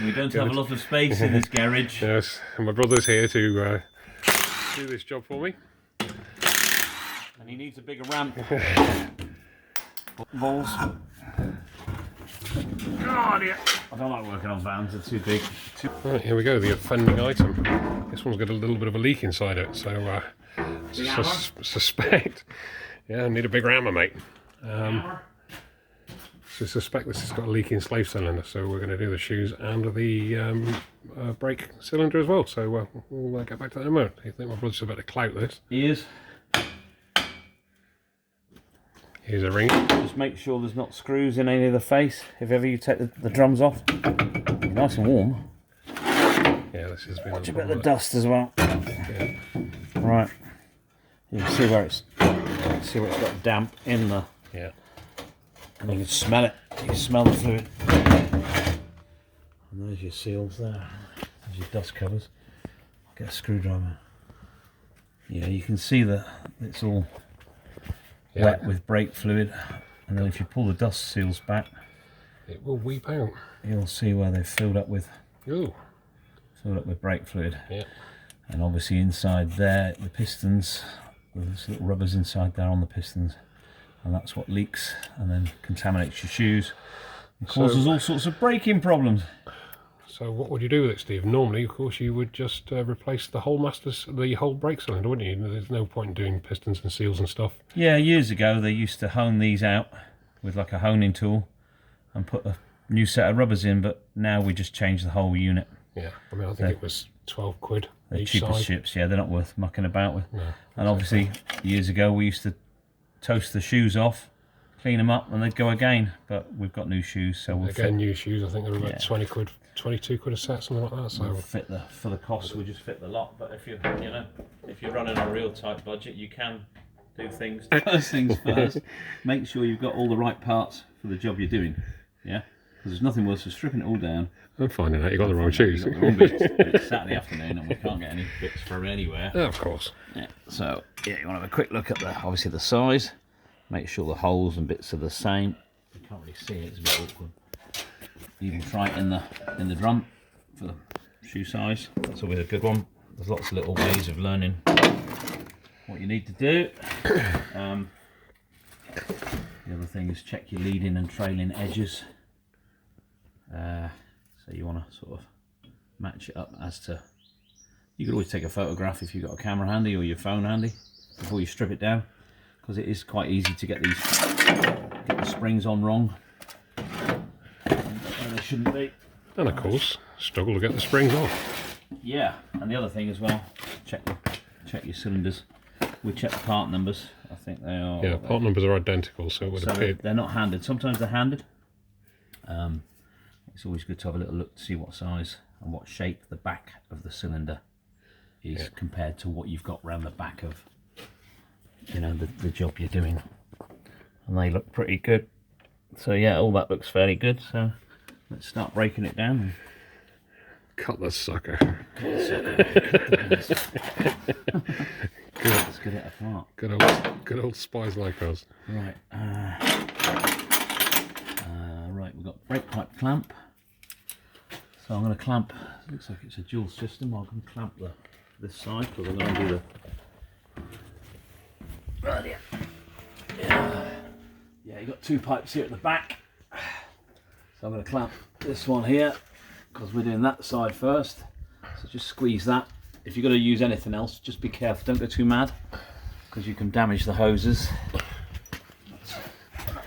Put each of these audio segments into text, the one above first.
We don't have a lot of space in this garage. Yes, and my brother's here to do this job for me. And he needs a bigger ramp. Balls. God, yeah. I don't like working on vans, they're too big. Right, here we go, the offending item. This one's got a little bit of a leak inside it, so suspect. Yeah, I need a bigger hammer, mate. So suspect this has got a leaking slave cylinder, so we're going to do the shoes and the brake cylinder as well. So we'll get back to that in a moment. I think my brother's about to clout this. He is. Here's a ring. Just make sure there's not screws in any of the face. If ever you take the drums off, nice and warm. Yeah, this has been. Watch a bit of the dust as well. Yeah. Right. You can see where it's got damp in the. Yeah. And you can smell it. You can smell the fluid. And there's your seals there. There's your dust covers. I'll get a screwdriver. Yeah, you can see that it's all wet with brake fluid. And then if you pull the dust seals back, it will weep out. You'll see where they've filled up with brake fluid. Yeah. And obviously inside there, the pistons, there's little rubbers inside there on the pistons. And that's what leaks and then contaminates your shoes and causes all sorts of braking problems. So what would you do with it, Steve? Normally, of course, you would just replace the whole brake cylinder, wouldn't you? There's no point in doing pistons and seals and stuff. Yeah, years ago they used to hone these out with like a honing tool and put a new set of rubbers in, but now we just change the whole unit. Yeah, I mean, I think it was 12 quid each cheapest side. ships, yeah, they're not worth mucking about with. No, and obviously, years ago we used to toast the shoes off, clean them up, and they'd go again. But we've got new shoes, so we'll again new shoes. I think they're about 20 quid, 22 quid a set, something like that. So we'll fit for the cost, we'll just fit the lot. But if you're running a real tight budget, you can do things. First things first, make sure you've got all the right parts for the job you're doing. Yeah, because there's nothing worse than stripping it all down. I'm finding out you got the wrong shoes. It's Saturday afternoon and we can't get any bits from anywhere. Oh, of course. Yeah. So yeah, you want to have a quick look at obviously the size. Make sure the holes and bits are the same. You can't really see it; it's a bit awkward. You can try it in the drum for the shoe size. That's always a good one. There's lots of little ways of learning what you need to do. The other thing is check your leading and trailing edges. So you want to sort of match it up as to. You could always take a photograph if you've got a camera handy or your phone handy before you strip it down, because it is quite easy to get the springs on wrong where they shouldn't be. And of course, struggle to get the springs off. Yeah, and the other thing as well, check your cylinders. We check the part numbers. I think they are. Yeah, part numbers are identical, so it would appear. They're not handed. Sometimes they're handed. It's always good to have a little look to see what size and what shape the back of the cylinder is compared to what you've got round the back of, the job you're doing. And they look pretty good. So yeah, all that looks fairly good. So let's start breaking it down. Cut the sucker. Cut the sucker. Good. Let's get it apart. Good old spies like us. Right. Right, we've got brake pipe clamp. So I'm going to clamp. Looks like it's a dual system. I'm going to clamp this side because I'm going to do the. Right, yeah, you've got two pipes here at the back. So I'm going to clamp this one here because we're doing that side first. So just squeeze that. If you're going to use anything else, just be careful. Don't go too mad because you can damage the hoses.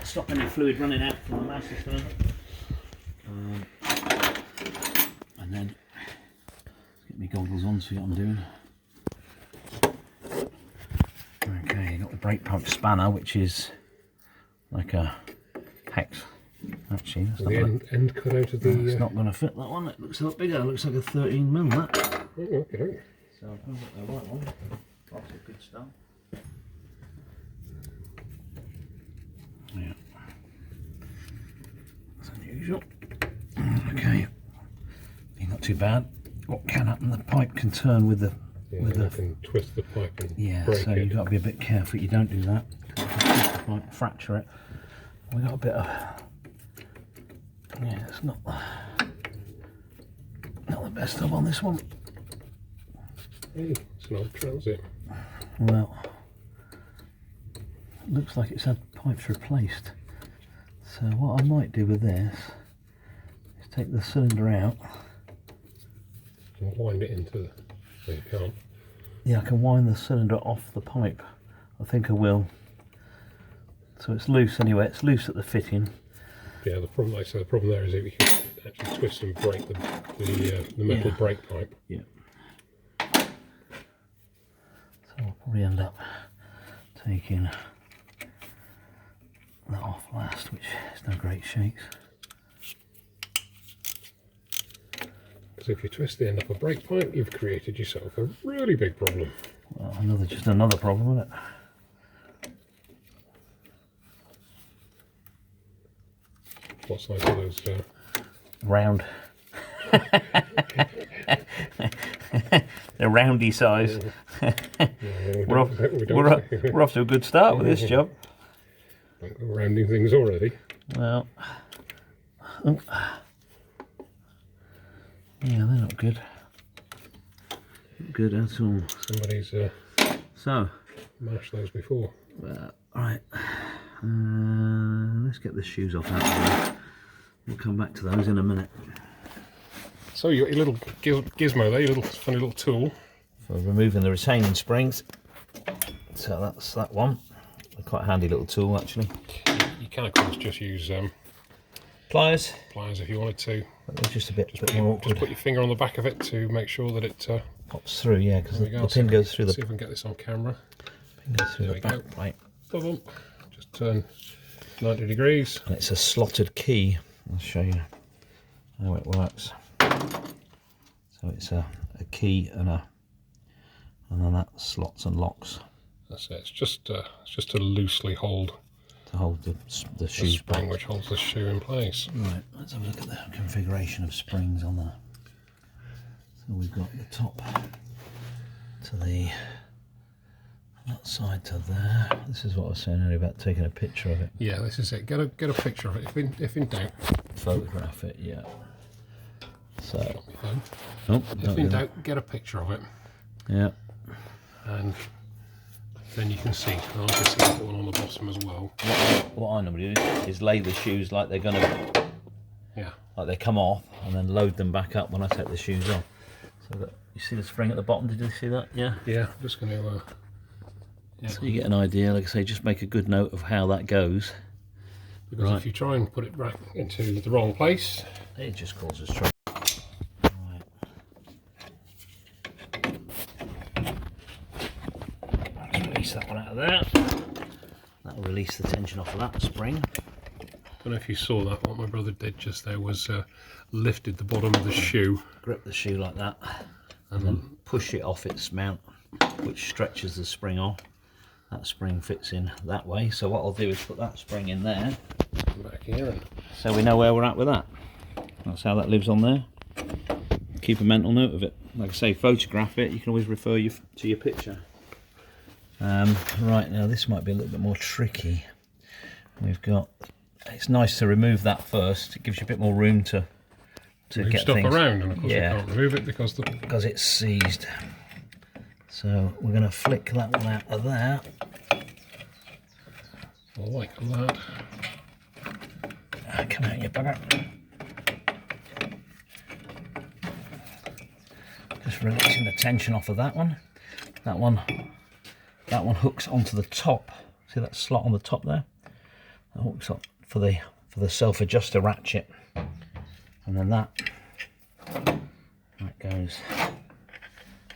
Stop any fluid running out from the master cylinder. And then get my goggles on, see what I'm doing. Okay, you got the brake pipe spanner, which is like a hex. Actually, that's The end cut out of the. It's not going to fit that one. It looks a lot bigger. It looks like a 13mm. That. Okay. So I've got the right one. Lots of good stuff. Yeah. As unusual. Okay. Not too bad. What can happen? The pipe can turn with the. You can twist the pipe and break so it. you've got to be a bit careful you don't do that. Twist the pipe, fracture it. We got a bit of. Yeah, it's not. best of on this one. Hey, it's an old Transit. Well, looks like it's had pipes replaced. So what I might do with this is take the cylinder out. You can wind it into the... No, you can't. Yeah, I can wind the cylinder off the pipe. I think I will. So it's loose anyway, it's loose at the fitting. Yeah, the problem, like I said, the problem there is if you can actually twist and break the metal brake pipe. Yeah. So I'll probably end up taking that off last, which is no great shakes. Because if you twist the end of a brake pipe, you've created yourself a really big problem. Well, just another problem, isn't it? What size are those? Round. They're roundy size. We're off to a good start with this job. We're rounding things already. Well, oh. Yeah, they're not good. Not good at all. Somebody's So, mashed those before. right. Let's get the shoes off out of there. We'll come back to those in a minute. So you got your little gizmo there, your little funny little tool. For removing the retaining springs. So that's that one. A quite handy little tool actually. You can of course just use Pliers. pliers if you wanted to. But they're just a bit more awkward. Just put your finger on the back of it to make sure that it Pops through, yeah, because the go. pin goes through the... See if I can get this on camera. Pin goes through There the we go. back plate. Boom. Just turn 90 degrees. And it's a slotted key. I'll show you how it works. So it's a key and then that slots and locks. That's it. It's just to loosely hold To hold the shoe spring back. which holds the shoe in place. Right, let's have a look at the configuration of springs on there. So we've got the top to that side to there. This is what I was saying earlier about taking a picture of it. Yeah, this is it. Get a picture of it if in doubt. Photograph it, yeah. So, If in doubt, get a picture of it, yeah. and then you can see. I can see the one on the bottom as well. What I normally do is lay the shoes like they're gonna, like they come off, and then load them back up when I take the shoes off. So that you see the spring at the bottom. Did you see that? Yeah. Yeah. I'm just going to. So you get an idea. Like I say, just make a good note of how that goes. Because if you try and put it back into the wrong place, it just causes trouble. Right. Let's release that one out of there. That'll release the tension off of that spring. I don't know if you saw that. What my brother did just there was lifted the bottom of the shoe. Grip the shoe like that, and then push it off its mount, which stretches the spring off. That spring fits in that way. So what I'll do is put that spring in there. Back here. And so we know where we're at with that. That's how that lives on there. Keep a mental note of it. Like I say, photograph it. You can always refer to your picture. Right, now this might be a little bit more tricky. We've got... It's nice to remove that first. It gives you a bit more room to move get stuff things around, and of course you can't remove it because it's seized. So we're going to flick that one out of there. Like that. Come out, you bugger. Just releasing the tension off of that one. That one hooks onto the top. See that slot on the top there? That hooks up for the self-adjuster ratchet, and then that goes.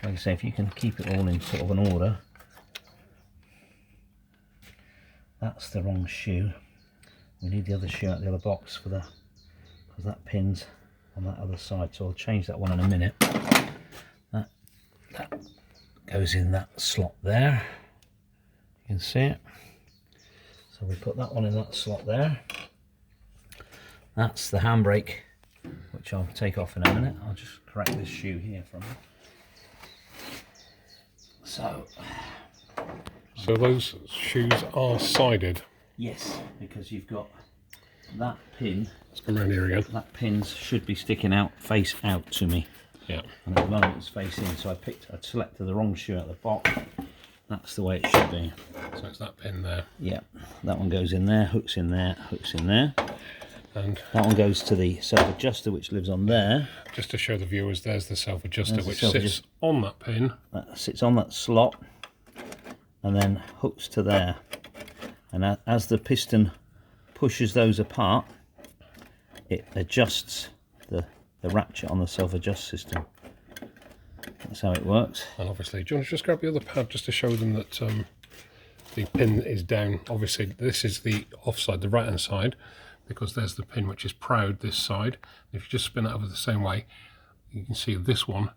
Like I say, if you can keep it all in sort of an order. That's the wrong shoe. We need the other shoe out of the other box because that pin's on that other side. So I'll change that one in a minute. That goes in that slot there. You can see it. So we put that one in that slot there. That's the handbrake, which I'll take off in a minute. I'll just correct this shoe here from it. So those shoes are sided. Yes, because you've got that pin. Let's come around here again. That pin should be sticking out, face out to me. Yeah. And at the moment it's facing, so I selected the wrong shoe out of the box. That's the way it should be. So it's that pin there. Yeah, that one goes in there, hooks in there, hooks in there. And that one goes to the self-adjuster, which lives on there. Just to show the viewers, there's the self-adjuster, which sits on that pin. That sits on that slot and then hooks to there. And as the piston pushes those apart, it adjusts the ratchet on the self-adjust system. That's how it works. And obviously, do you want to just grab the other pad just to show them that the pin is down? Obviously, this is the offside, the right-hand side, because there's the pin which is proud this side. If you just spin it over the same way, you can see this one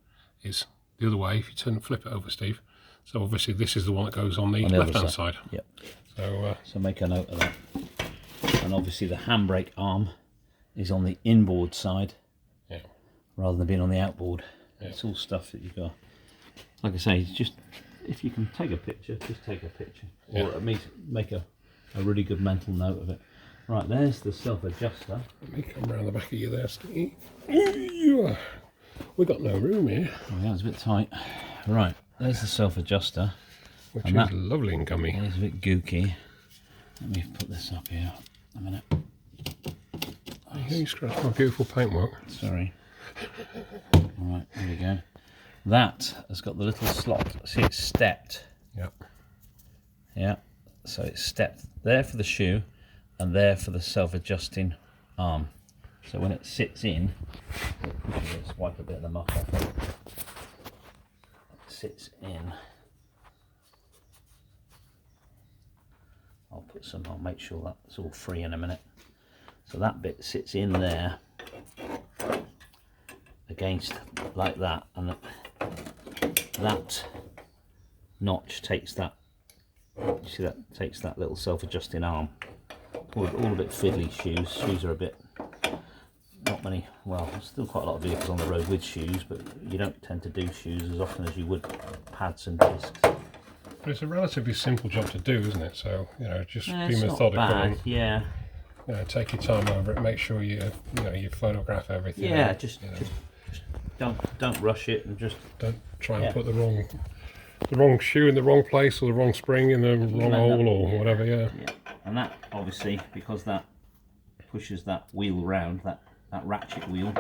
is the other way. If you flip it over, Steve. So obviously, this is the one that goes on the left-hand side. Yep. So make a note of that. And obviously, the handbrake arm is on the inboard side, rather than being on the outboard. It's all stuff that you've got. Like I say, just if you can take a picture, just take a picture, or at least make a really good mental note of it. Right, there's the self-adjuster. Let me come around the back of you there, Steve. We got no room here. Oh, yeah, it's a bit tight. Right, there's the self-adjuster, which is lovely and gummy. It's a bit gooky. Let me put this up here a minute. You scratched my beautiful paintwork. Sorry. Alright, there we go. That has got the little slot. See, it's stepped. Yep. Yeah. So it's stepped there for the shoe and there for the self-adjusting arm. So when it sits in, let's wipe a bit of the muck off it. It sits in. I'll make sure that's all free in a minute. So that bit sits in there against like that, and that notch takes that. You see that takes that little self-adjusting arm. All a bit fiddly shoes. Shoes are a bit not many. Well, there's still quite a lot of vehicles on the road with shoes, but you don't tend to do shoes as often as you would pads and discs. But it's a relatively simple job to do, isn't it? So just be Not methodical. bad. Yeah. Take your time over it. Make sure you photograph everything. Yeah, just don't rush it, and just don't try and put the wrong shoe in the wrong place, or the wrong spring in the wrong hole, or whatever. Yeah. And that obviously, because that pushes that wheel round, that ratchet wheel.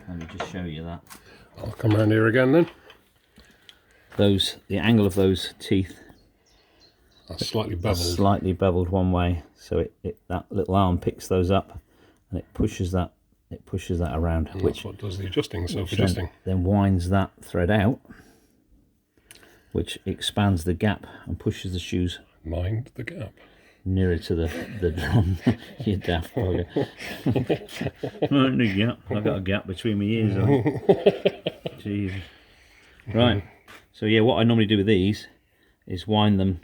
Let me just show you that. I'll come around here again then. The angle of those teeth are slightly beveled. Slightly beveled one way, so that little arm picks those up, and it pushes that around. And which that's what does the adjusting, self-adjusting. Then winds that thread out, which expands the gap and pushes the shoes. Mind the gap. Nearer to the drum. You daft bugger. I've got a gap between my ears. Jeez. Right. So yeah, what I normally do with these is wind them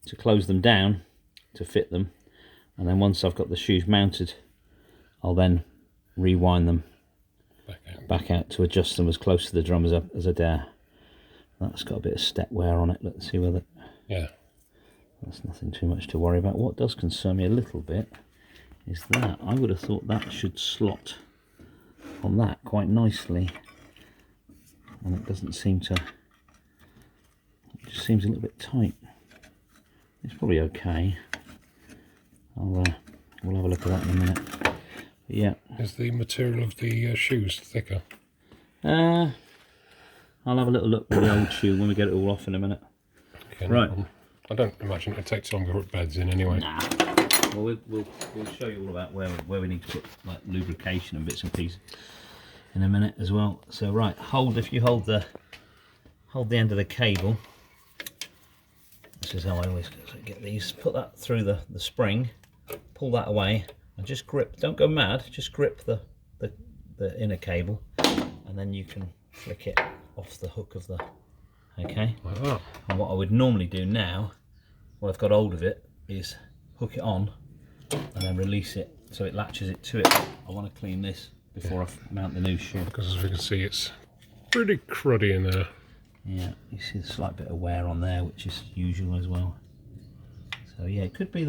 to close them down to fit them, and then once I've got the shoes mounted, I'll then rewind them back out to adjust them as close to the drum as I dare. That's got a bit of step wear on it. Let's see whether. Yeah. That's nothing too much to worry about. What does concern me a little bit is that I would have thought that should slot on that quite nicely, and it doesn't seem to. It just seems a little bit tight. It's probably okay. We'll have a look at that in a minute. But yeah. Is the material of the shoes thicker? I'll have a little look at the old shoe when we get it all off in a minute. Okay, right. I don't imagine it takes long to put beds in anyway. Nah. Well, we'll show you all about where we need to put like lubrication and bits and pieces in a minute as well. So right, if you hold the end of the cable. This is how I always get these. Put that through the spring, pull that away, and just grip. Don't go mad. Just grip the inner cable, and then you can flick it off the hook of the. Okay. Wow. And what I would normally do now, when I've got hold of it, is hook it on, and then release it so it latches it to it. I want to clean this before I mount the new shoe. Because as we can see, it's pretty cruddy in there. Yeah, you see the slight bit of wear on there, which is usual as well. So yeah, it could be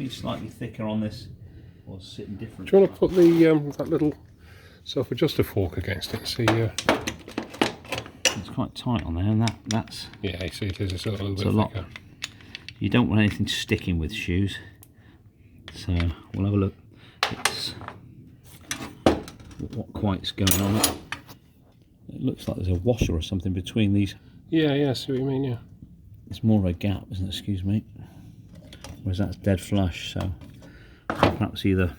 slightly thicker on this, or sitting different. Do you want to put the that little self-adjust a fork against it and see. It's quite tight on there, and that's Yeah, you see it is. It's a little bit a lot. thicker. You don't want anything sticking with shoes, so we'll have a look. It's what quite's going on. It looks like there's a washer or something between these. Yeah, I see what you mean. Yeah. It's more of a gap, isn't it? Excuse me. Whereas that's dead flush, so perhaps either.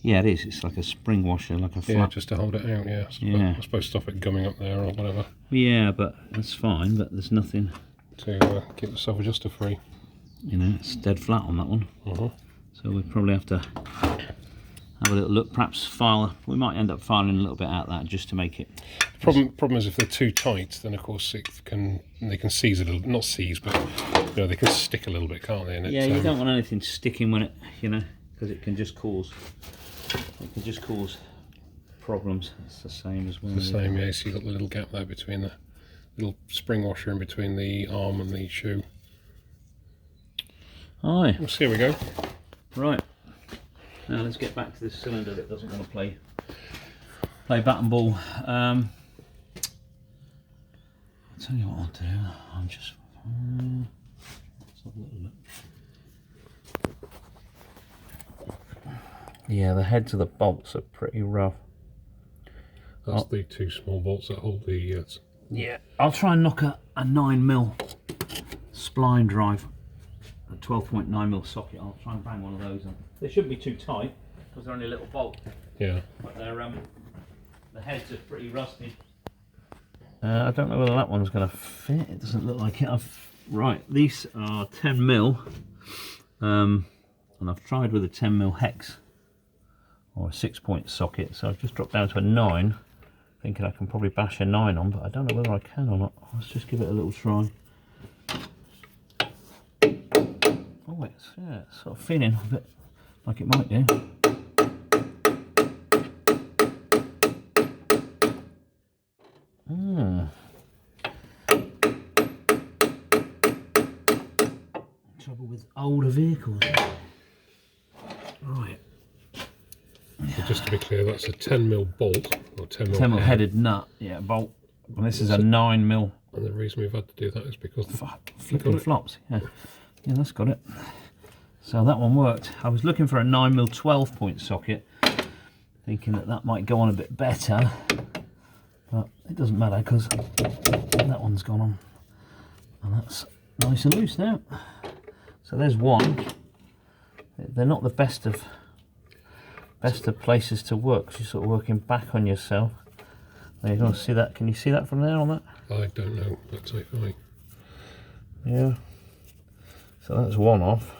Yeah, it is. It's like a spring washer, like a flat. Yeah, just to hold it out. Yeah. Yeah. I suppose stop it gumming up there or whatever. Yeah, but that's fine. But there's nothing. To keep the self-adjuster free. You know, it's dead flat on that one. So we probably have to have a little look. Perhaps file. We might end up filing a little bit out of that just to make it. Problem is if they're too tight, then of course they can seize a little. Not seize, but you know they can stick a little bit, can't they? And Yeah, you don't want anything sticking when it, you know, because it can just cause. It can just cause problems. It's the same as well. The same, yeah. So you've got the little gap there between the little spring washer in between the arm and the shoe. Aye. Well, so here we go. Right. Now let's get back to this cylinder that doesn't want to play bat and ball. I'll tell you what I'll do. I'm just. Let's have a little look. Yeah, the heads of the bolts are pretty rough. That's the two small bolts that hold the. Yeah, I'll try and knock a 9mm spline drive, a 12.9mm socket. I'll try and bang one of those in. They shouldn't be too tight because they're only a little bolt. Yeah. But they're the heads are pretty rusty. I don't know whether that one's going to fit. It doesn't look like it. Right, these are 10mm, and I've tried with a 10mm hex or a 6-point socket. So I've just dropped down to a 9. Thinking I can probably bash a 9 on, but I don't know whether I can or not. Let's just give it a little try. Oh, it's sort of feeling a bit like it might do. Trouble with older vehicles. Right. So just to be clear, that's a 10mm bolt or 10mm headed nut, yeah, bolt. And this is a 9mm. And the reason we've had to do that is because flipping flops. Yeah, that's got it. So that one worked. I was looking for a 9mm 12-point socket, thinking that might go on a bit better, but it doesn't matter because that one's gone on, and that's nice and loose now. So there's one. They're not the best of places to work because you're sort of working back on yourself. There you go. See that? Can you see that from there on that? I don't know. That's fine. Yeah. So that's one off.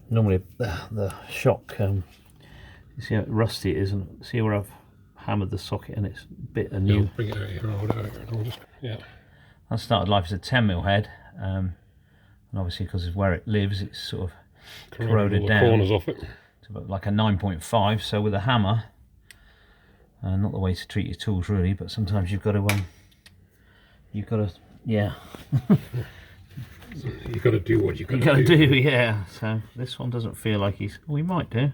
Normally the shock. You see how rusty it is, and see where I've hammered the socket, and it's a bit of new. Yeah, bring it out here. I'll hold it out here. And I'll just, yeah. I started life as a 10mm head, and obviously because of where it lives, it's sort of corroded all down. the corners off it. It's about like a 9.5. So with a hammer, not the way to treat your tools really, but sometimes you've got to yeah. You've got to do what you've got to do. Yeah. So this one doesn't feel like he's. We might do.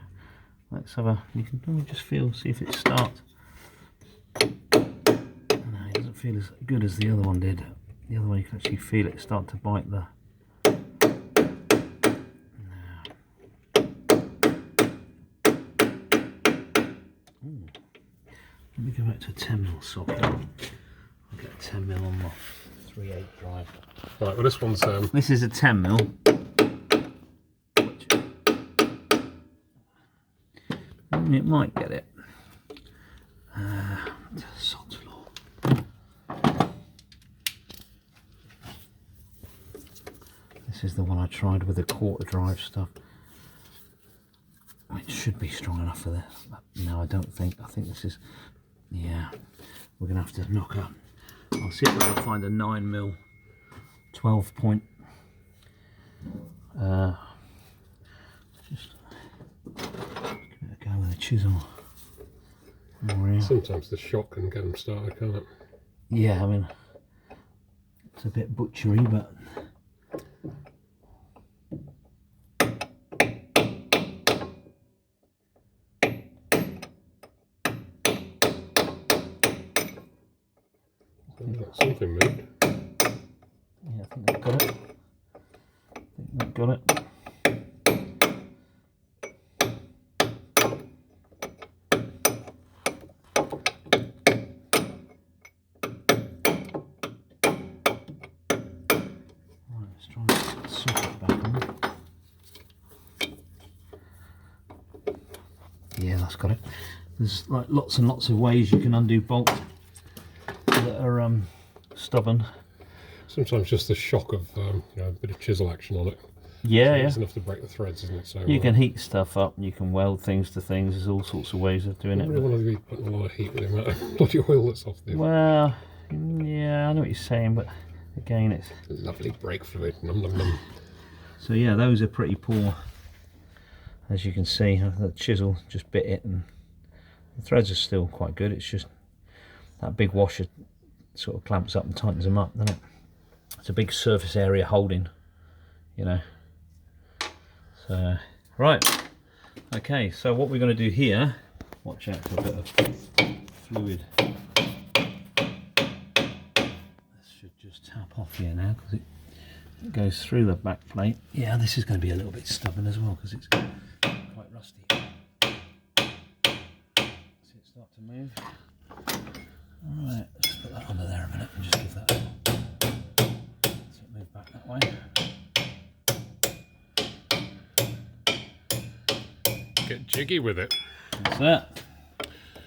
Let's have a. You can let me just see if it starts. No, it doesn't feel as good as the other one did. The other one you can actually feel it start to bite the. Let me go back to a 10mm socket. I'll get a 10mm on my 3/8 drive. Right, well this one's... This is a 10mm. It might get it. Sod's law. This is the one I tried with the quarter drive stuff. It should be strong enough for this, but no, I don't think. I think this is... Yeah, we're going to have to knock up. I'll see if I can find a 9mm 12-point. Just give it a go with a chisel. Sometimes the shock can get them started, can't it? Yeah, I mean, it's a bit butchery, but... think that got it. I think that got it. Right, let's try and socket it back on. Yeah, that's got it. There's like lots and lots of ways you can undo bolts that are stubborn. Sometimes just the shock of you know, a bit of chisel action on it. Yeah, It's enough to break the threads, isn't it? So you can heat stuff up, you can weld things to things. There's all sorts of ways of doing I it. really want to be putting a lot of heat with the amount of bloody oil that's off the. Well, yeah, I know what you're saying, but again, it's Lovely brake fluid. Num num num. so yeah. Those are pretty poor, as you can see. The chisel just bit it, and the threads are still quite good. It's just that big washer sort of clamps up and tightens them up, doesn't it? It's a big surface area holding, you know. So, right. Okay, so what we're going to do here, watch out for a bit of fluid. This should just tap off here now because it goes through the back plate. Yeah, this is going to be a little bit stubborn as well because it's quite rusty. See it start to move. Alright, let's put that under there a minute and just give that so it move back that way. Get jiggy with it. That's that.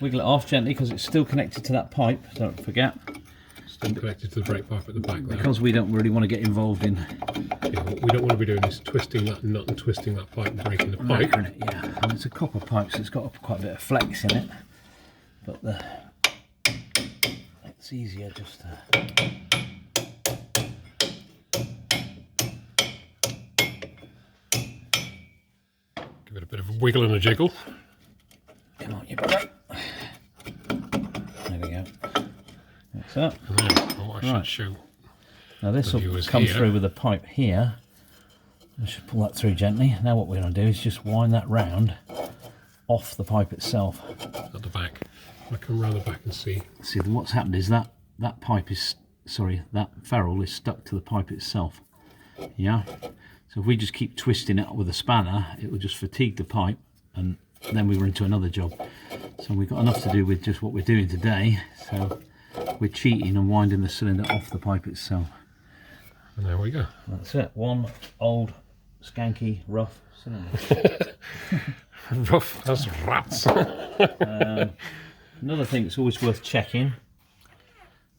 Wiggle it off gently because it's still connected to that pipe, don't forget. Still connected to the brake pipe at the back there. Because we don't really want to get involved in Yeah, what we don't want to be doing is twisting that nut and twisting that pipe and breaking the pipe. macking it, yeah. And it's a copper pipe, so it's got quite a bit of flex in it. But it's easier just to... Give it a bit of a wiggle and a jiggle. Come on, you brother. There we go. That's that. And then what I should show. Now this will viewers come here. through with the pipe here. I should pull that through gently. Now what we're going to do is just wind that round off the pipe itself. At the back. I come round the back and see. See, what's happened is that pipe is, sorry, that ferrule is stuck to the pipe itself. Yeah. So if we just keep twisting it with a spanner, it will just fatigue the pipe, and then we were into another job. So we've got enough to do with just what we're doing today. So we're cheating and winding the cylinder off the pipe itself. And there we go. That's it. One old, skanky, rough cylinder. Rough as rats. Another thing that's always worth checking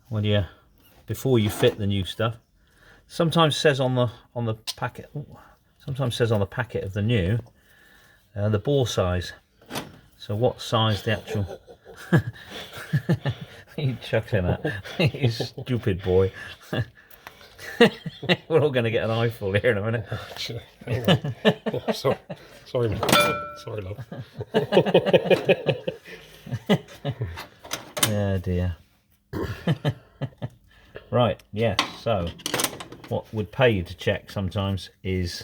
when before you fit the new stuff. Sometimes says on the packet. Sometimes says on the packet of the new the bore size. So what size the actual? You chuckling at? You stupid boy. We're all going to get an eyeful here in a minute. Sorry, love. Oh dear. Right, yeah, so what would pay you to check sometimes is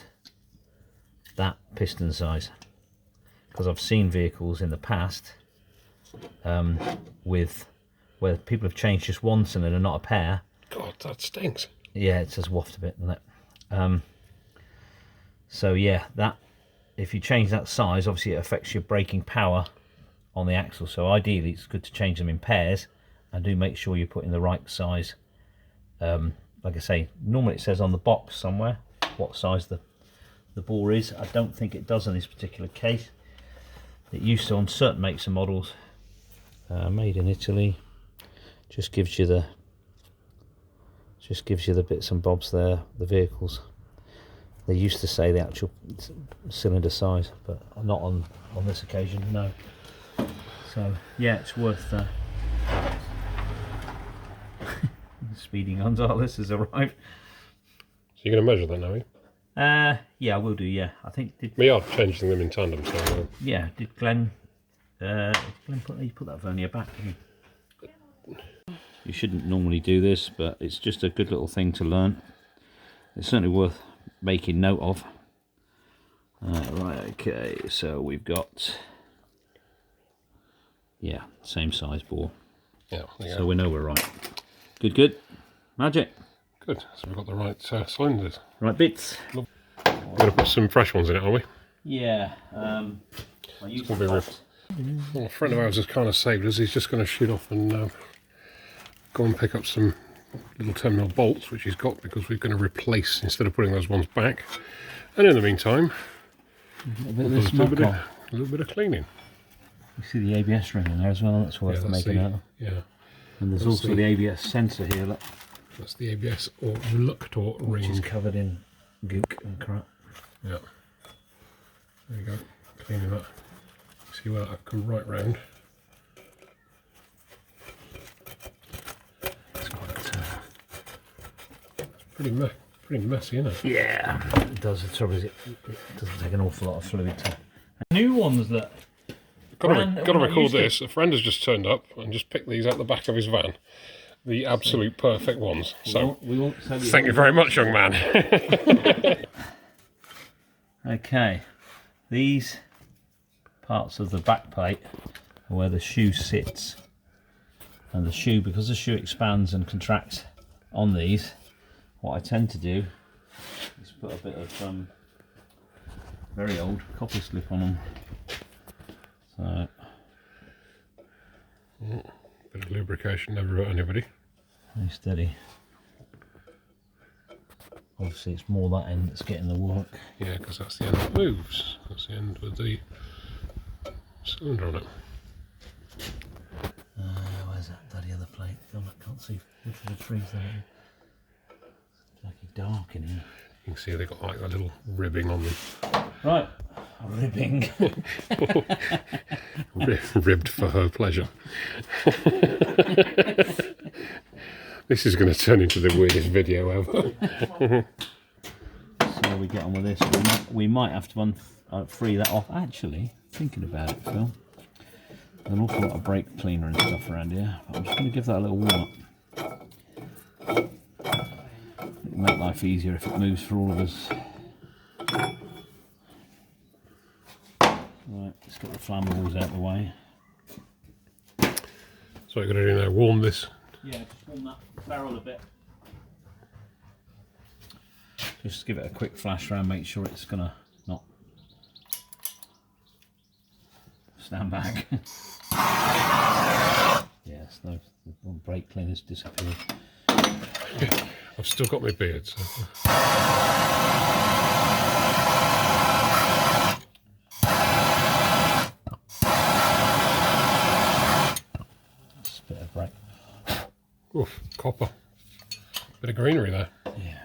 that piston size, because I've seen vehicles in the past where people have changed just one cylinder, not a pair. God, that stinks. Yeah, it says waft a bit, doesn't it? So yeah, that if you change that size, obviously it affects your braking power on the axle. So ideally, it's good to change them in pairs, and do make sure you're putting the right size. Like I say, normally it says on the box somewhere what size the bore is. I don't think it does in this particular case. It used to on certain makes and models. Made in Italy. Just gives you the bits and bobs there, the vehicles. They used to say the actual cylinder size, but not on this occasion, no. So yeah, it's worth speeding Gonzalez has arrived. So you're going to measure that now, are you? Yeah, I will do. Yeah, I think We are changing them in tandem, so. Yeah, did Glenn? Did Glenn put that vernier back? Didn't he? You shouldn't normally do this, but it's just a good little thing to learn. It's certainly worth making note of. Right, okay, so we've got, yeah, same size bore. Yeah, so we know we're right. Good, magic. Good, so we've got the right cylinders. Right bits. We're going to put some fresh ones in it, are we? Yeah. I use Well, a friend of ours has kind of saved us. He's just going to shoot off and go and pick up some little terminal bolts, which he's got, because we're going to replace, instead of putting those ones back. And in the meantime, a little bit of cleaning. You see the ABS ring in there as well, that's worth making out. Yeah. And there's also the ABS sensor here, look. That's the ABS or reluctor ring. Which is covered in gook and crap. Yeah. There you go. Cleaning that. See where I've come right round. It's quite pretty messy, isn't it? Yeah, it does. The trouble is it doesn't take an awful lot of fluid to. New ones that. Got to record this. A friend has just turned up and just picked these out the back of his van. The absolute perfect ones. So, we won't tell you. Thank you very much, young man. Okay, these parts of the back plate are where the shoe sits, and the shoe, because the shoe expands and contracts on these, what I tend to do is put a bit of very old copper slip on them. So, bit of lubrication never hurt anybody. very steady. Obviously it's more that end that's getting the work. Yeah, because that's the end that moves. That's the end with the cylinder on it. Where's that bloody other plate? God, I can't see which of the trees there. It's like dark in here. You can see they've got like a little ribbing on them. Right, ribbing. Ribbed for her pleasure. This is going to turn into the weirdest video ever. So we get on with this. We might have to free that off. Actually, thinking about it, Phil, there's an awful lot of brake cleaner and stuff around here. But I'm just going to give that a little warm up. It'll make life easier if it moves for all of us. Right, let's get the flammables out of the way. So what you're going to do now, warm this. Yeah, just warm that barrel a bit. Just give it a quick flash around, make sure it's gonna not stand back. Yes, the brake cleaner's disappeared. I've still got my beard, so. Bit of brake. Oof, copper. Bit of greenery there. Yeah.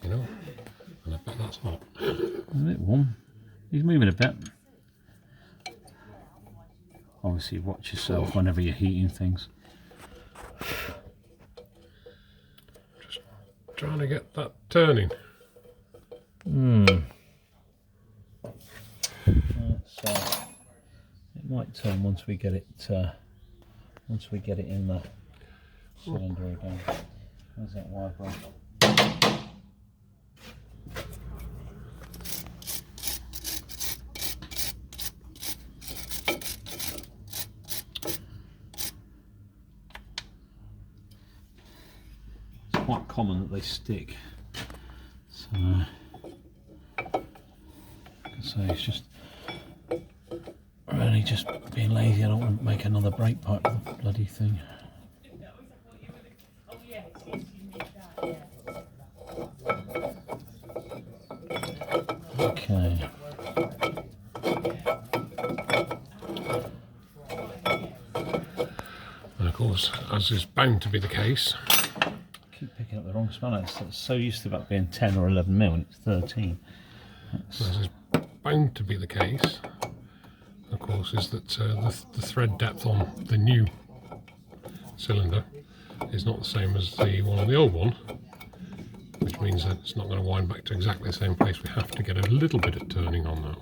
You know, and I bet that's hot. A bit warm. He's moving a bit. Obviously, watch yourself whenever you're heating things. Just trying to get that turning. So it might turn once we get it in the cylinder again. Where's that wire from? It's quite common that they stick. So it's just really just being lazy. I don't want to make another brake pipe for the bloody thing. Okay. And of course, as is bound to be the case, I keep picking up the wrong spanner. It's so used to that being 10 or 11 mil and it's 13. as is bound to be the case, of course, is that the thread depth on the new cylinder is not the same as the one on the old one, which means that it's not going to wind back to exactly the same place. We have to get a little bit of turning on that.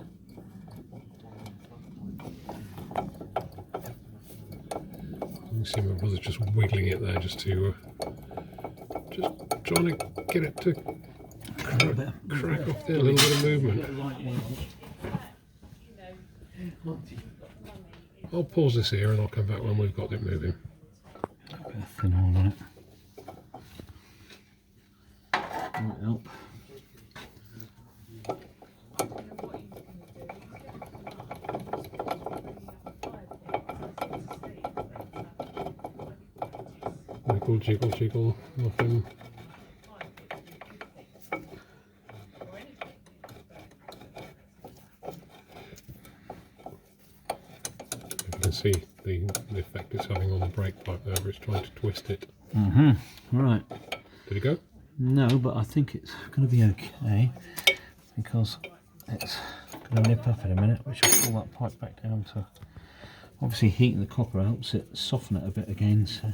You can see my brother's just wiggling it there, just trying to get it to crack off there, a little bit of movement. I'll pause this here and I'll come back when we've got it moving. help. Jiggle, jiggle, jiggle, nothing. You can see the effect it's having on the brake pipe there, where it's trying to twist it. Right. Did it go? No, but I think it's going to be okay because it's going to nip up in a minute, which will pull that pipe back down to. Obviously, heating the copper helps it soften it a bit again. So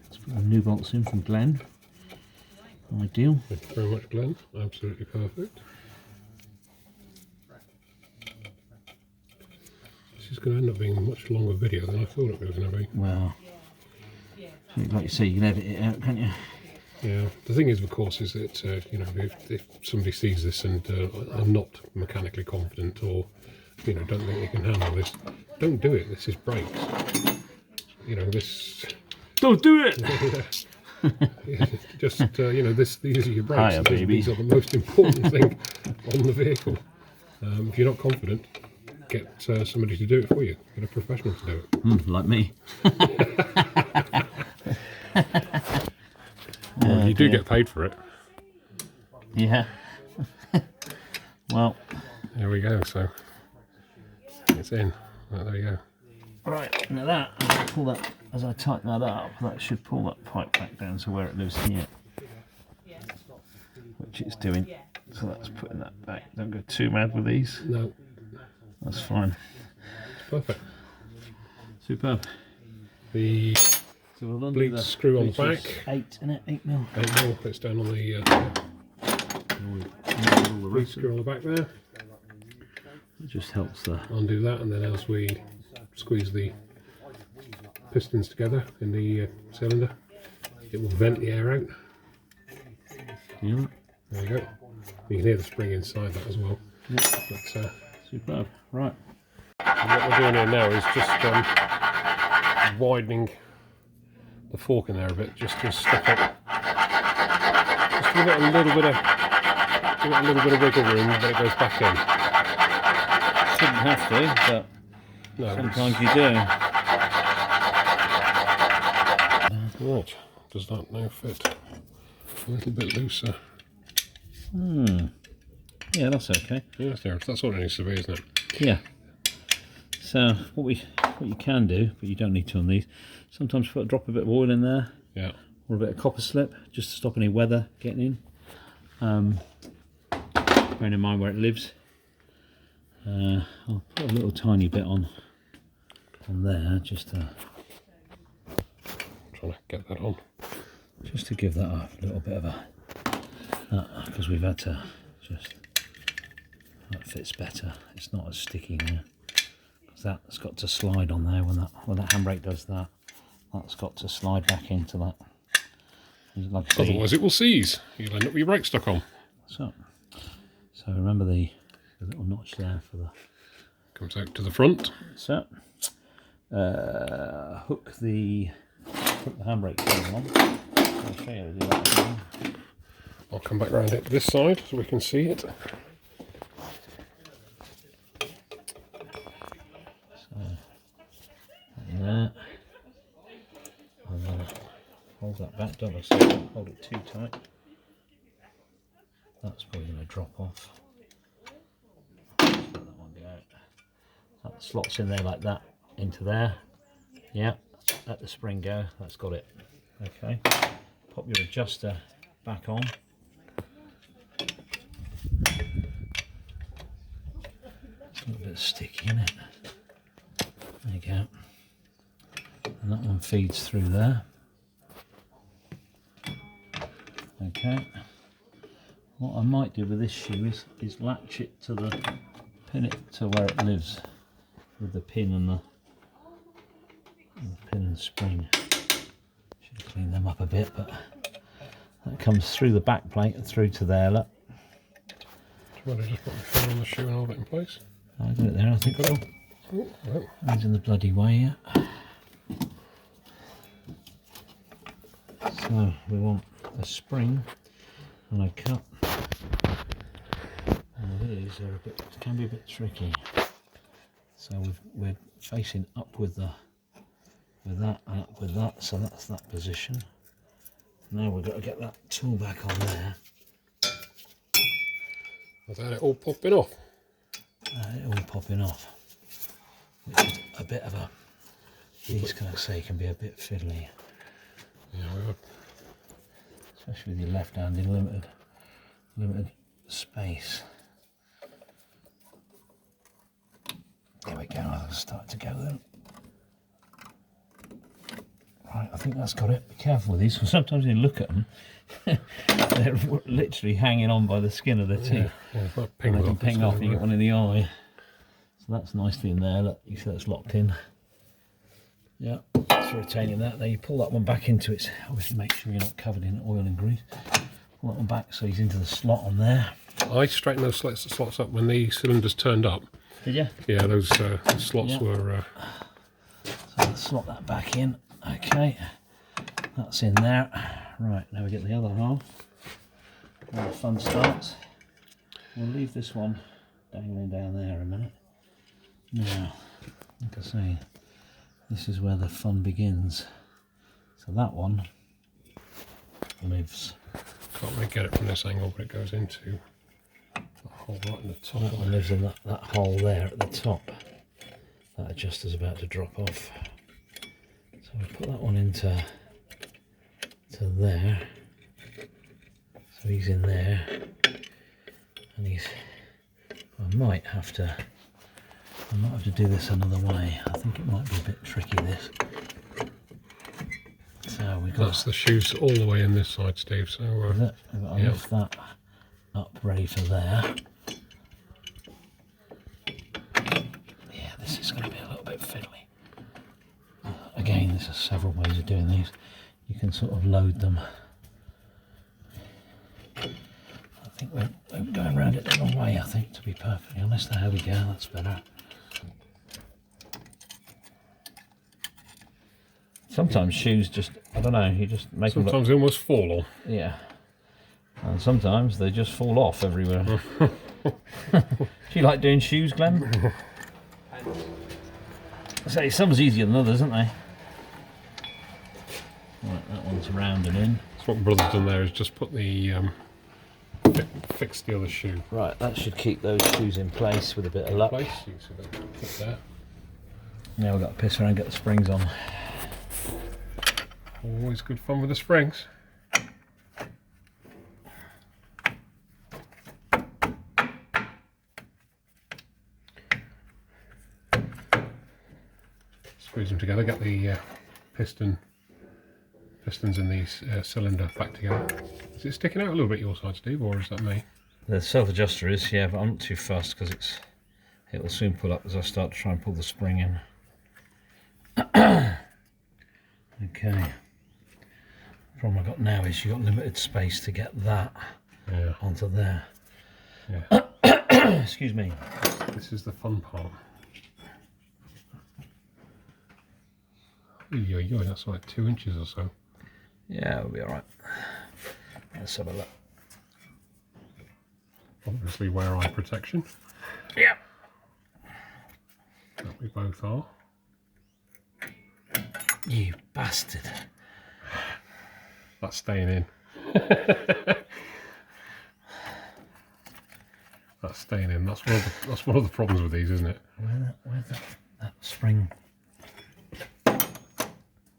let's put the new bolts in from Glenn. Ideal. Thank you very much, Glenn. Absolutely perfect. This is going to end up being a much longer video than I thought it was going to be. Well, like you say, you can edit it out, can't you? Yeah. The thing is, of course, is that you know, if somebody sees this and are not mechanically confident, or you know, don't think they can handle this, don't do it. This is brakes. You know, this. Don't do it. Just you know, these are your brakes. Hiya, baby. These are the most important thing on the vehicle. If you're not confident, get somebody to do it for you. Get a professional to do it. Like me. Well, you do get paid for it. Yeah. Well. There we go. So it's in. Right, there you go. Right, now that, as I tighten that up, that should pull that pipe back down to where it lives here. Which it's doing. So that's putting that back. Don't go too mad with these. No. That's fine. Perfect. Superb. The So we'll undo bleed the screw on the which is back. 8, isn't it? 8 mil. 8 mil. It's down on the bleed screw on the back there. It just helps the. Undo that, and then as we squeeze the pistons together in the cylinder, it will vent the air out. Yeah. There you go. You can hear the spring inside that as well. Yeah. But, Superb. Right. and what we're doing here now is just widening the fork in there a bit, just to stop it. Just give it a little bit of wiggle room, but it goes back in. Shouldn't have to, but No, sometimes you do. right. Does that now fit a little bit looser? Yeah, that's okay. Yeah, that's all it needs to be, isn't it? Yeah. So what you can do, but you don't need to on these, sometimes drop a bit of oil in there, Yeah. or a bit of copper slip, just to stop any weather getting in. Bearing in mind where it lives. I'll put a little tiny bit on there, just to Trying to get that on. give that a little bit of a, because we've had to just, that fits better. It's not as sticky now. Because that's got to slide on there when that handbrake does that. That's got to slide back into that. Like Otherwise it will seize. You'll end up with your brake stuck on. so remember the little notch there for the. Comes out to the front. So hook the handbrake cable on. I'll show you how to do that again. I'll come back round it this side so we can see it. So like that. And then hold that back, don't hold it too tight. That's probably going to drop off. Let that one go out. That slots in there like that, into there. Yeah, let the spring go, that's got it. Okay, pop your adjuster back on. It's a little bit sticky, isn't it? There you go. And that one feeds through there. Okay. What I might do with this shoe is latch it to pin it to where it lives with the pin and the pin and spring. Should clean them up a bit, but that comes through the back plate and through to there. Look. Do you want to just put my finger on the shoe and hold it in place? I got it there, I think so. Oh, no. Hands in the bloody way, yeah. So we want a spring and I cut. And these are can be a bit tricky. So we're facing up with that and up with that. So that's that position. Now we've got to get that tool back on there. Without it all popping off. It all popping off. Which is a bit of a, these can I say can be a bit fiddly. Yeah, we would. Especially with your left hand in limited space. There we go, I'll start to go then. Right, I think that's got it. Be careful with these, because sometimes you look at them, they're literally hanging on by the skin of their teeth. Yeah, And they can ping off and you get one in the eye. So that's nicely in there. Look, you see that's locked in. Yeah, it's retaining that. Now you pull that one back into it. Obviously make sure you're not covered in oil and grease. Pull that one back so he's into the slot on there. I straightened those slots up when the cylinders turned up. Did you? Yeah, those slots were... So I'll slot that back in. Okay, that's in there. Right, now we get the other half. Where the fun starts. We'll leave this one dangling down there a minute. Now, like I say, this is where the fun begins. So that one lives. Can't really get it from this angle, but it goes into the hole right in the top. That one lives in that hole there at the top. That adjuster's about to drop off. So we put that one into there. So he's in there, and I might have to do this another way. I think it might be a bit tricky this. So we got. That's the shoes all the way in this side, Steve. So I've got to lift that up, ready for there. Yeah, this is going to be a little bit fiddly. Again, there's several ways of doing these. You can sort of load them. I think we're going around it the wrong way, I think, to be perfectly honest. There we go, that's better. Sometimes shoes just, I don't know, you just make them sometimes they almost fall on. Yeah. And sometimes they just fall off everywhere. Do you like doing shoes, Glenn? I say some's easier than others, aren't they? Right, that one's rounded in. So what Brother's done there is just put the fix the other shoe. Right, that should keep those shoes in place with a bit of luck. You see that fit there. Now we've got to piss around and get the springs on. Always good fun with the springs. Squeeze them together, get the pistons in the cylinder back together. Is it sticking out a little bit your side, Steve, or is that me? The self-adjuster is, yeah, but I'm not too fussed because it will soon pull up as I start to try and pull the spring in. Okay. The problem I've got now is you've got limited space to get that onto there. Yeah. Excuse me. This is the fun part. Yo, that's like 2 inches or so. Yeah, we'll be alright. Let's have a look. Obviously wear eye protection. Yeah. That we both are. You bastard. That's staying in. That's staying in. That's one of the problems with these, isn't it? Where's that spring?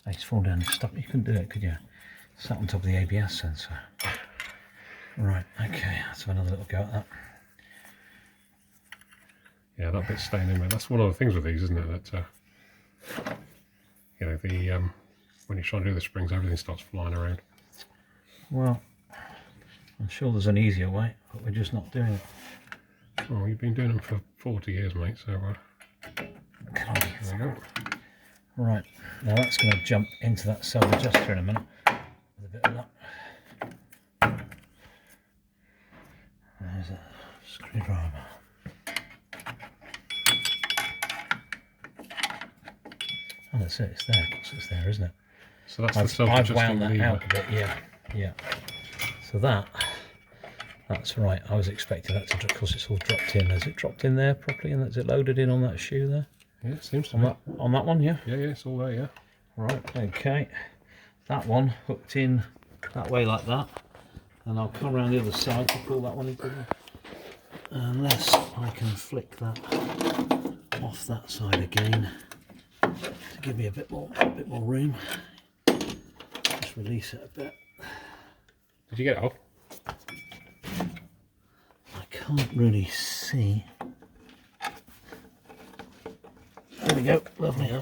It's fallen down. Stop. You couldn't do it, could you? Sat on top of the ABS sensor. Right. Okay. Let's have another little go at that. Yeah, that bit's staying in there. That's one of the things with these, isn't it? That you know, when you're trying to do the springs, everything starts flying around. Well, I'm sure there's an easier way, but we're just not doing it. Oh, you've been doing them for 40 years, mate. So Here we go. Right. Now that's going to jump into that self-adjuster in a minute with a bit of luck. There's a screwdriver. Oh, that's it. It's there. Of course, it's there, isn't it? So that's the self-adjusting I've wound that lever. out a bit. Yeah. So that That's right. I was expecting that to, because it's all dropped in. Has it dropped in there properly, and is it loaded in on that shoe there? Yeah, it seems to on be. that on that one, yeah. Yeah, it's all there. Yeah. Right. Okay. That one hooked in that way like that, and I'll come around the other side to pull that one into there. Unless I can flick that off that side again to give me a bit more room. Just release it a bit. Did you get it off? I can't really see. There we go, lovely. Yeah.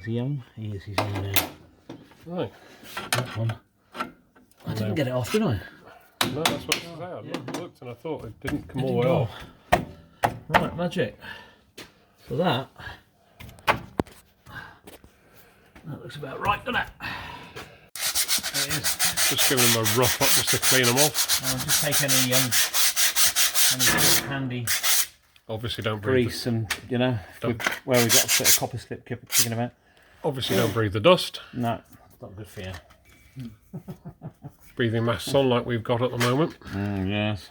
Is he on? He is, he's on now. Right. That one. I didn't get it off, did I? No, that's what it said. I looked and I thought it didn't come all the way off. Right, magic. So that looks about right, doesn't it? There it is. Just giving them a rough up just to clean them off. I'll just take any sort of handy Obviously don't breathe. grease and, you know, where we've got a bit of copper slip kicking about. Obviously don't breathe the dust. No, it's not good for you. Breathing masks on like we've got at the moment. Yes.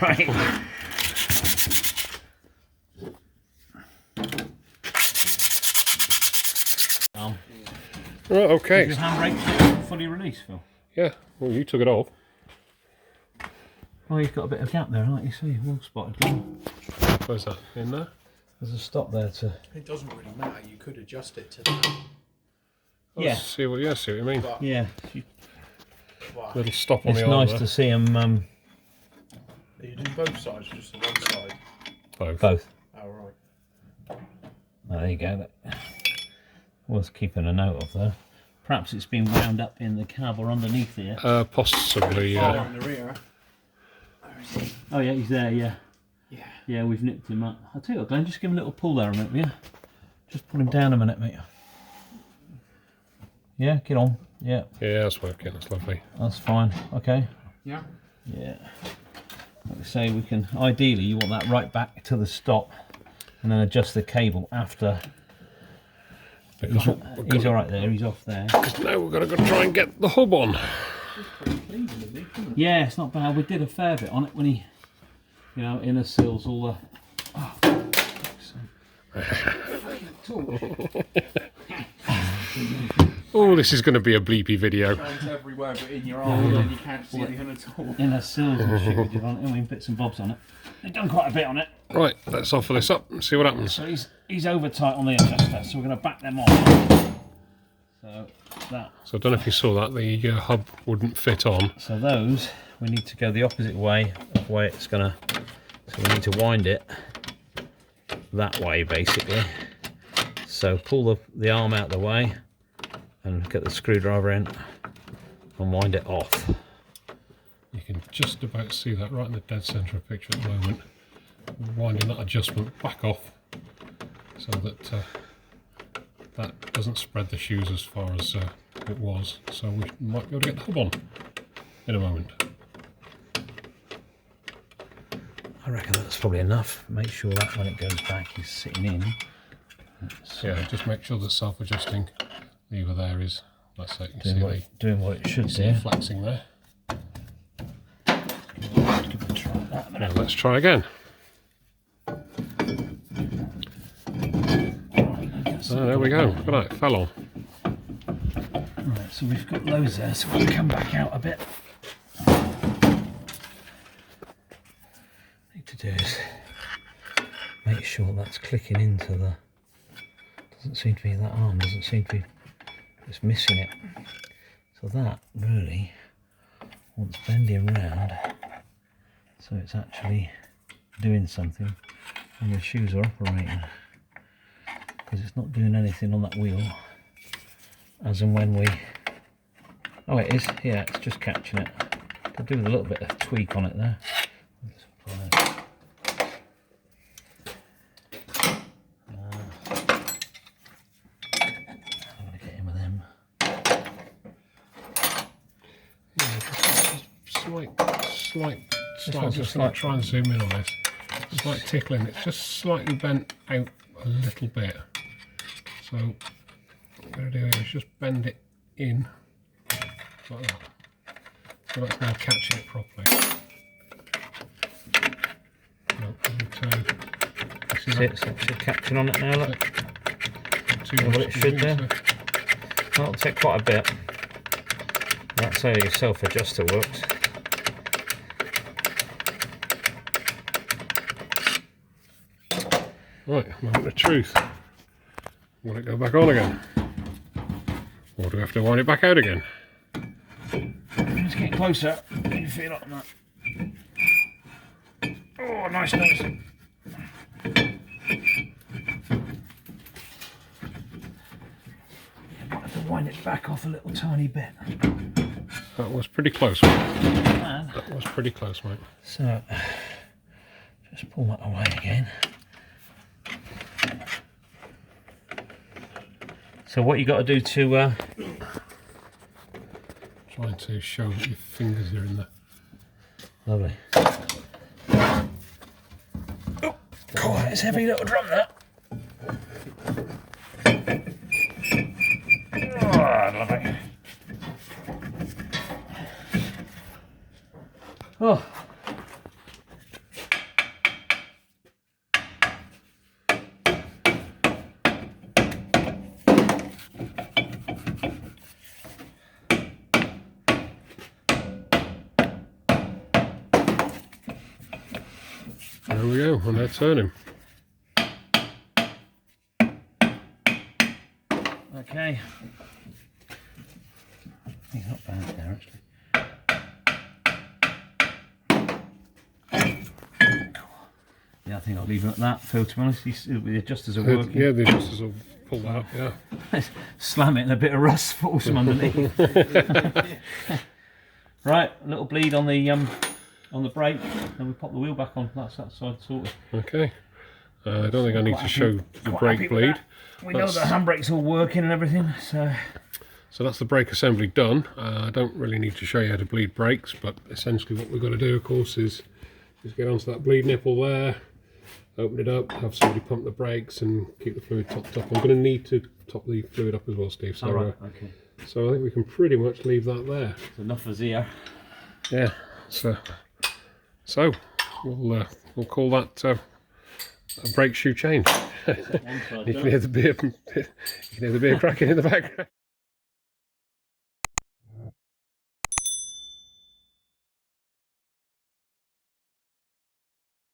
Right. Right, okay. Is your handbrake fully released, Phil? Yeah, well you took it off. Oh, you've got a bit of gap there, aren't you? See, well spotted. Where's that? In there? There's a stop there to... It doesn't really matter, you could adjust it to that. Yeah. See what you mean. But, Yeah. well, Little stop on It's the nice arm to see them are you doing both sides, just the one side? there. both. Oh, right. Oh, there you go. That worth keeping a note of there. Perhaps it's been wound up in the cab or underneath here. Possibly, Oh, yeah. in the rear. Where is he? Oh yeah, he's there, yeah. Yeah. Yeah, we've nipped him up. I'll tell you what, Glenn, just give him a little pull there a minute, will you? Just pull him down a minute, mate. Yeah, get on. Yeah, Yeah, that's working. That's lovely. that's fine. Okay. Yeah. Yeah. Like I say, we can, ideally, you want that right back to the stop and then adjust the cable after. Because He's all right there, he's off there. now we're going to go try and get the hub on. Yeah, it's not bad. We did a fair bit on it when he, you know, inner seals, all the... Oh, this is going to be a bleepy video. Hands everywhere but in your arm, and then you can't see anything at all. Inner seals and shit we did on it, I mean, bits and bobs on it. They've done quite a bit on it. Right, let's offer this up and see what happens. So he's over tight on the adjuster, so we're going to back them off. So that. So I don't know if you saw that, the hub wouldn't fit on. So those, we need to go the opposite way of where it's going to... So we need to wind it that way, basically. So pull the arm out of the way and get the screwdriver in and wind it off. You can just about see that right in the dead centre of the picture at the moment. Winding that adjustment back off so that that doesn't spread the shoes as far as it was. So we might be able to get the hub on in a moment. I reckon that's probably enough. Make sure that when it goes back he's sitting in. Yeah, just make sure the self-adjusting lever there is, let's say, you can Doing what it should see do. the flexing there. Give it a try that a minute. Now let's try again. Oh, there we go. Look at that, it fell on. Right, so we've got those there, so we'll come back out a bit. Need to do is make sure that's clicking into the... Doesn't seem to be, that arm doesn't seem to be, it's missing it. So that really wants bending round so it's actually doing something when the shoes are operating, because it's not doing anything on that wheel as and when we... Oh, it is, yeah, it's just catching it. Could do with a little bit of tweak on it there. I'm gonna get in with them. Yeah, just slight, one's just a slight- try and zoom in on this. slight tickling. It's just slightly bent out a little bit. So what I'm going to do here is just bend it in like that. So that's now catching it properly. Turn. You see It's actually catching on it now, look. too Well, much it should do. so- That'll take quite a bit. That's how your self-adjuster works. Right, moment of truth. Will it go back on again? Or do we have to wind it back out again? Let's get closer. Can you feel it on that? Oh, nice, nice. Might have to wind it back off a little tiny bit. That was pretty close, mate. Man. That was pretty close, mate. So, just pull that away again. So what you got to do to Trying to show that your fingers are in there. lovely. Oh, God, it's a heavy little drum that. Oh, lovely. Oh. There we go, and they're turning. Okay. He's not bad there actually. Yeah, I think I'll leave him at that, Phil, to be honest. The adjusters are working. Yeah, the adjusters will pull that up, yeah. Slam it and a bit of rust falls from underneath. Right, a little bleed on the brake, then we pop the wheel back on. That's that side sorted. Okay. I don't think I need to show the brake bleed. We know the handbrake's all working and everything, so... So that's the brake assembly done. I don't really need to show you how to bleed brakes, but essentially what we've got to do, of course, is get onto that bleed nipple there, open it up, have somebody pump the brakes and keep the fluid topped up. I'm going to need to top the fluid up as well, Steve. So, okay. So I think we can pretty much leave that there. It's enough for Zia. Yeah. So we'll call that a brake shoe change. You can hear the beer cracking in the background.